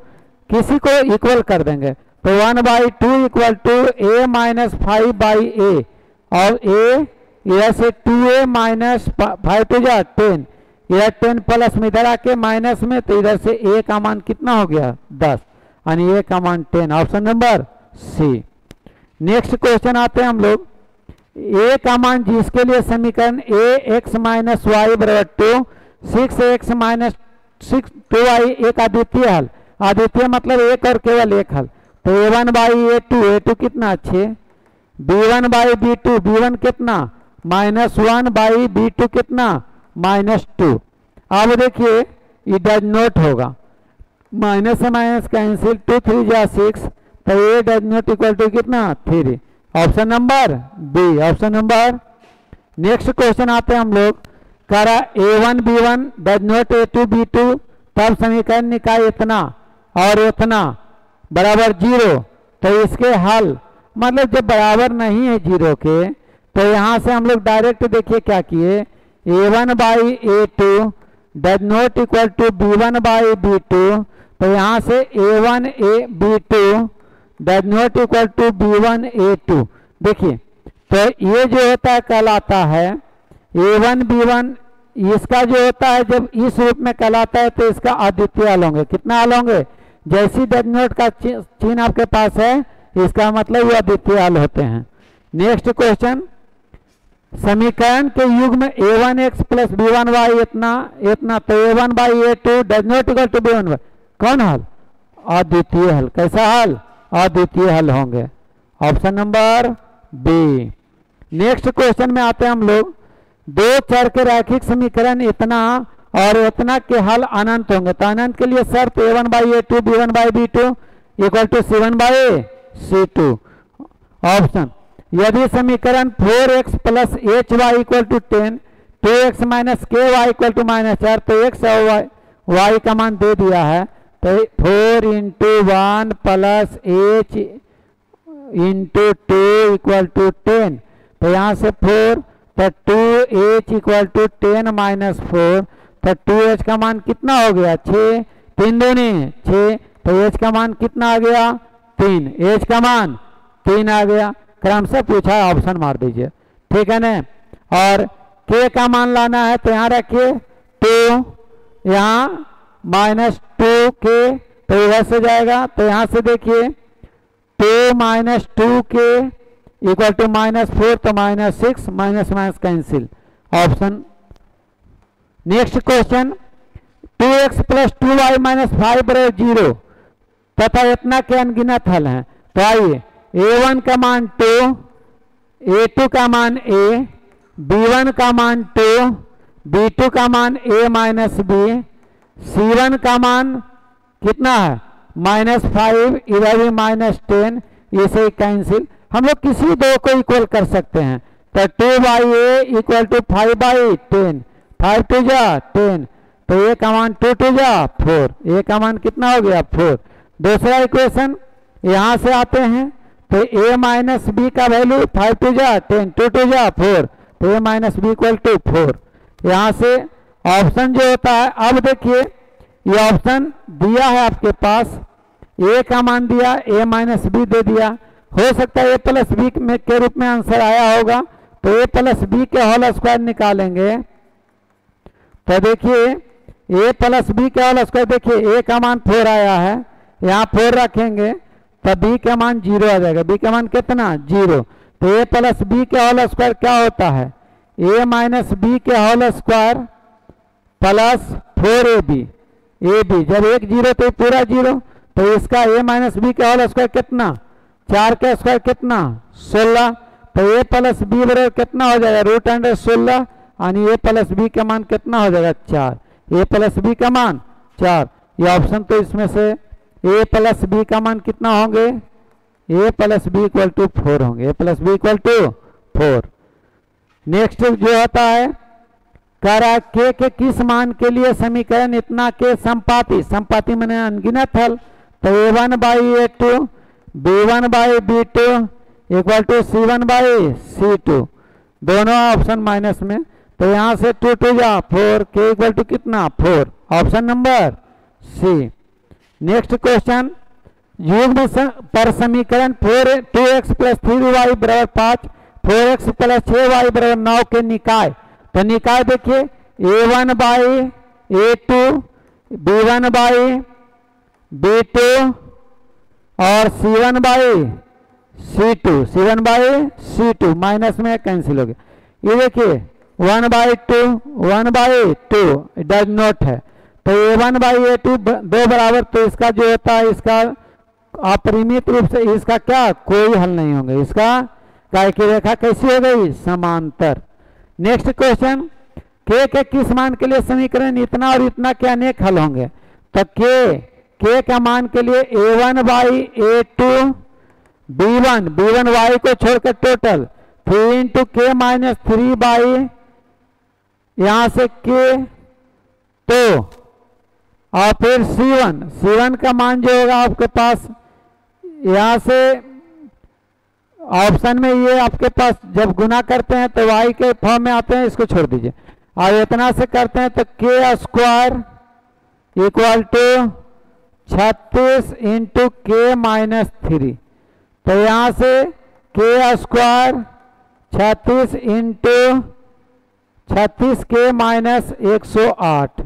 किसी को इक्वल कर देंगे तो 1 by 2 equal to a minus 5 by a और a इधर से 2a माइनस 5 टू जा 10, इधर 10 प्लस में इधर आके माइनस में तो इधर से a का मान कितना हो गया 10 यानी a का मान 10, ऑप्शन नंबर सी। नेक्स्ट क्वेश्चन आते हैं हम लोग, a का मान जिसके लिए समीकरण ax माइनस वाई बराबर 2 6x माइनस 2y एक अद्वितीय हल, अद्वितीय मतलब एक और केवल एक हल। तो a1 बाई a2 कितना 6, b1 बाई b2 b1 कितना -1 बाई b2 कितना -2। अब देखिए ये डज नॉट होगा, माइनस से माइनस कैंसिल 2 3 जा 6, तो ये डज नॉट इक्वल टू कितना 3, option number b, option number. Next question आते हैं हम लोग, करा a1 b1 does not a2 b2 तब समीकरण निकाय इतना और इतना बराबर 0। तो इसके हल मतलब जब बराबर नहीं है 0 के तो यहाँ से हम लोग डायरेक्ट देखिए क्या किए, a1 by a2 does not equal to b1 by b2, तो यहाँ से a1 b2 does not equal to b1 a2। देखिए तो ये जो होता है कहलाता है a1 b1, इसका जो होता है जब इस रूप में कहलाता है तो इसका अद्वितीय हल होंगे, कितना हल होंगे, जैसी डज नॉट का चिन्ह आपके पास है इसका मतलब ये अद्वितीय हल होते हैं। नेक्स्ट क्वेश्चन, समीकरण के युग्म a1x प्लस b1y इतना इतना, तो a1/a2 does not equal to b1y, कौन हल? अद्वितीय हल। कैसा हल? अद्वितीय हल होंगे। Option number b. Next question में आते हैं हम लोग, दो चर के रैखिक समीकरण इतना और इतना के हल अनंत होंगे, तो अनंत के लिए शर्त a1/a2 b1/b2 equal to c1/c2। Option, यदि समीकरण 4x plus hy equal to 10, 2x minus ky equal to -4, तो x और y का मान दे दिया है, तो 4 into 1 plus h into 2 equal to 10, तो यहाँ से 4, तो 2h इक्वल टू 10 माइनस 4, तो 2h का मान कितना हो गया? 6, 3 दूनी 6, तो h का मान कितना आ गया? 3, h का मान 3 आ गया। क्रम से पूछा है, ऑप्शन मार दीजिए, ठीक है ना। और k का मान लाना है, तो यहाँ रखिए 2, यहाँ -2k, तो इधर से जाएगा, तो यहाँ से देखिए 2 माइनस 2k इक्वल टू -4, तो -6, minus minus cancel, option. Next question, 2x plus 2y minus 5 बराबर 0 तथा इतना के अनगिनत हल हैं, तो आइए a1 का मान 2, a2 का मान a, b1 का मान 2, b2 का मान a माइनस b, c1 का मान कितना है? -5, इधर भी -10, इसे कैंसिल। हम लोग किसी दो को इक्वल कर सकते हैं, तो 2/a इक्वल टू 5/10, 5 टू जा 10, तो a का मान 2 टू जा 4, a का मान कितना हो गया? 4। दूसरा इक्वेशन यहाँ से आते हैं, तो a माइनस बी का वैल्यू 5 टू जा 10, 2 टू जा 4, तो a minus b equal to 4। यहाँ से ऑप्शन जो होता है, अब देखिए ये ऑप्शन दिया है आपके पास, a का मान दिया, a माइनस बी दे दिया, हो सकता है a प्लस बी के रूप में आंसर आया होगा, तो a प्लस बी के होल स्क्वायर निकालेंगे, तो देखिए a प्लस बी के होल स्क्वायर, देखिए a का मान 4 आया है, यहाँ 4 रखेंगे, तो b का मान 0 आ जाएगा। b का मान कितना? 0। तो a प्लस बी के होल स्क्वायर क्या होता है? a माइनस बी के whole square plus 4ab, ab जब 1 0 तो पूरा 0, तो इसका a माइनस बी के होल स्क्वायर कितना? 4 का स्क्वायर कितना? 16, तो a प्लस बी बराबर कितना हो जाएगा? √16, यानी a प्लस बी का मान कितना हो जाएगा? 4, a प्लस बी का मान 4। ये ऑप्शन, तो इसमें से a प्लस बी का मान कितना होंगे? a plus B equal to 4 होंगे, a plus B equal to 4। Next जो होता है, कह रहा है k के किस मान के लिए समीकरण इतना के संपाती, संपाती माने अनगिनत हल, तो a1/a2 b1/b2 equal to c1/c2, दोनों ऑप्शन माइनस में, तो यहाँ से 2 टू जा 4, k इक्वल टू कितना? 4, ऑप्शन नंबर सी। नेक्स्ट क्वेश्चन, युग्म पर समीकरण 2x प्लस 3y बराबर 5, 4x प्लस 6y बराबर 9 के निकाय, तो निकाय देखिए a1/a2 b1/b2 और c1/c2 माइनस में कैंसिल हो गया। ये देखिए 1/2 डज नॉट है, तो a1/a2 दो बराबर, तो इसका जो होता है, इसका अपरिमित रूप से इसका क्या कोई हल नहीं होंगे, इसका काय की रेखा कैसी हो गई? समांतर। नेक्स्ट क्वेश्चन, k के किस मान के लिए समीकरण इतना और इतना के अनेक हल होंगे, तो k का मान के लिए a1/a2 b1 y को छोड़कर टोटल 3 इंटू k माइनस 3 यहाँ से k, तो और फिर c1 का मान जो होगा आपके पास, यहाँ से ऑप्शन में ये आपके पास जब गुना करते हैं तो y के फॉर्म में आते हैं, इसको छोड़ दीजिए, और इतना से करते हैं तो k square equal to 36 into k minus 3, तो यहाँ से k square 36 into 36 k minus 108,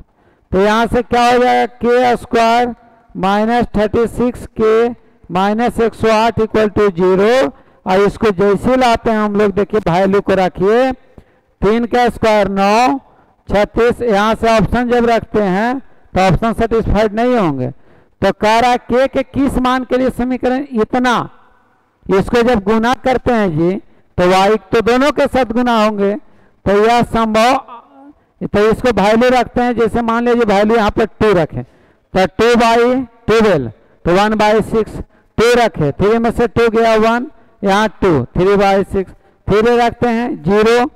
तो यहाँ से क्या हो जाएगा? k square minus 36 k -108 equal to 0। और इसको जैसे लाते हैं हम लोग, देखिए वैल्यू को रखिए 3 का स्क्वायर 9, 36। यहाँ से ऑप्शन जब रखते हैं तो ऑप्शन सेटिस्फाइड नहीं होंगे। तो कह रहा है के किस मान के लिए समीकरण इतना, इसको जब गुना करते हैं जी तो y तो दोनों के साथ गुना होंगे, तो यह संभव। तो इसको वैल्यू रखते हैं, जैसे मान लीजिए वैल्यू यहाँ पर 2 रखें तो 2/12 तो 1/6। 2 रखे, 3 में से 2 गया 1, यहाँ 2, 3/6। 3 रखते हैं 0,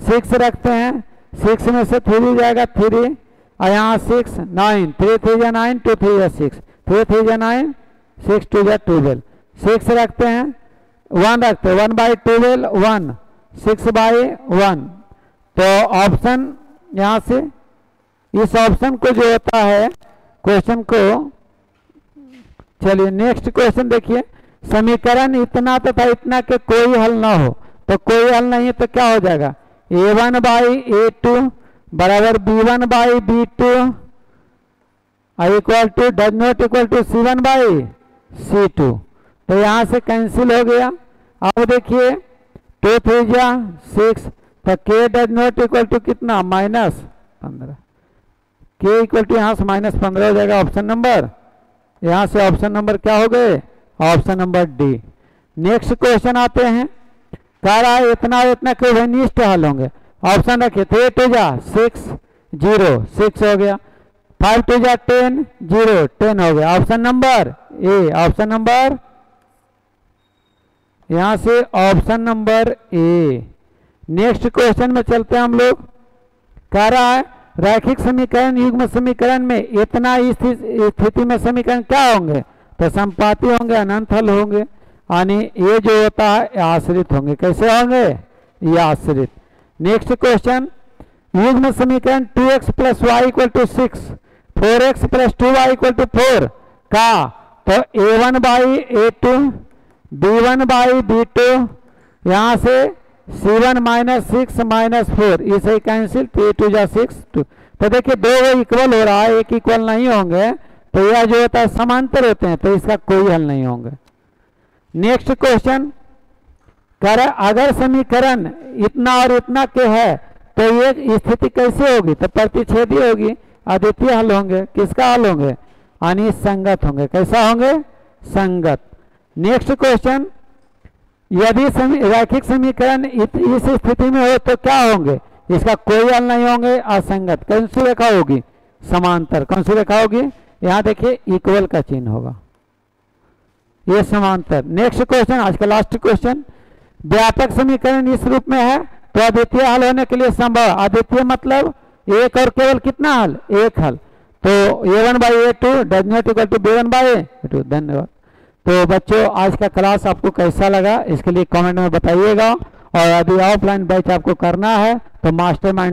6 रखते हैं, 6 में से 3 जाएगा 3, और यहाँ 6, 9, 3 3 या 9, 2 3 या 6, 3 3 या 9, 6 2 या 12। 6 रखते हैं, 1 रखते हैं, 1/12 1, 6/1। तो ऑप्शन यहाँ से इस ऑप्शन को जो होता है क्वेश्चन को, चलिए नेक्स्ट क्वेश्चन देखिए। समीकरण इतना तथा इतना के कोई हल ना हो, तो कोई हल नहीं है तो क्या हो जाएगा, a1/a2 बराबर b1/b2 equal to does not equal to c1/c2। तो यहाँ से कैंसिल हो गया। अब देखिए 2 3 जा 6, तो k does not equal to कितना, -15। k इक्वल टू यहाँ से -15 हो जाएगा ऑप्शन नंबर। यहाँ से ऑप्शन नंबर क्या हो गए, option number D. Next question आते हैं, कह रहा है इतना और इतना के उभयनिष्ठ हल होंगे। ऑप्शन रखिए 3 2 जा 6 0 6 हो गया, 5 2 जा 10 0 10 हो गया। Option number a, option number यहाँ से ऑप्शन नंबर ए। नेक्स्ट क्वेश्चन में चलते हैं हम लोग। कह रहा है रैखिक समीकरण युग्म समीकरण में इतना स्थिति में समीकरण क्या होंगे, तो संपाती होंगे, अनंत हल होंगे, यानी ये जो होता है आश्रित होंगे। कैसे होंगे, ये आश्रित। नेक्स्ट क्वेश्चन, युग्म समीकरण 2x + y = 6, 4x + 2y = 4 का, तो a1/a2 b1/b2 यहाँ से c1 - 6 - 4, इसे कैंसिल, 3 2 जा 6 2। तो देखिए दो इक्वल हो रहा है, एक इक्वल नहीं होंगे, तो यह जो होता है समांतर होते हैं, तो इसका कोई हल नहीं होंगे। नेक्स्ट क्वेश्चन, कर अगर समीकरण इतना और इतना के है तो ये स्थिति कैसे होगी, तो प्रतिच्छेदी होगी, अद्वितीय हल होंगे। किसका हल होंगे, यानी संगत होंगे। कैसा होंगे, संगत। नेक्स्ट क्वेश्चन, यदि रैखिक समीकरण इस स्थिति में हो तो क्या होंगे, इसका कोई हल नहीं होंगे, असंगत। कौन सी रेखा होगी, समांतर। कौन सी रेखा होगी, यहाँ देखिए इक्वल का चिन्ह होगा, ये समांतर। नेक्स्ट क्वेश्चन, आज का लास्ट क्वेश्चन, व्यापक समीकरण इस रूप में है तो अद्वितीय हल होने के लिए संभव। अद्वितीय मतलब एक और केवल कितना हल, एक हल। तो a1/a2 does not equal to b1/a2। धन्यवाद। तो बच्चों आज का क्लास आपको कैसा लगा इसके लिए कमेंट में बताइएगा, और यदि ऑफलाइन बैच आपको करना है तो मास्टरमाइंड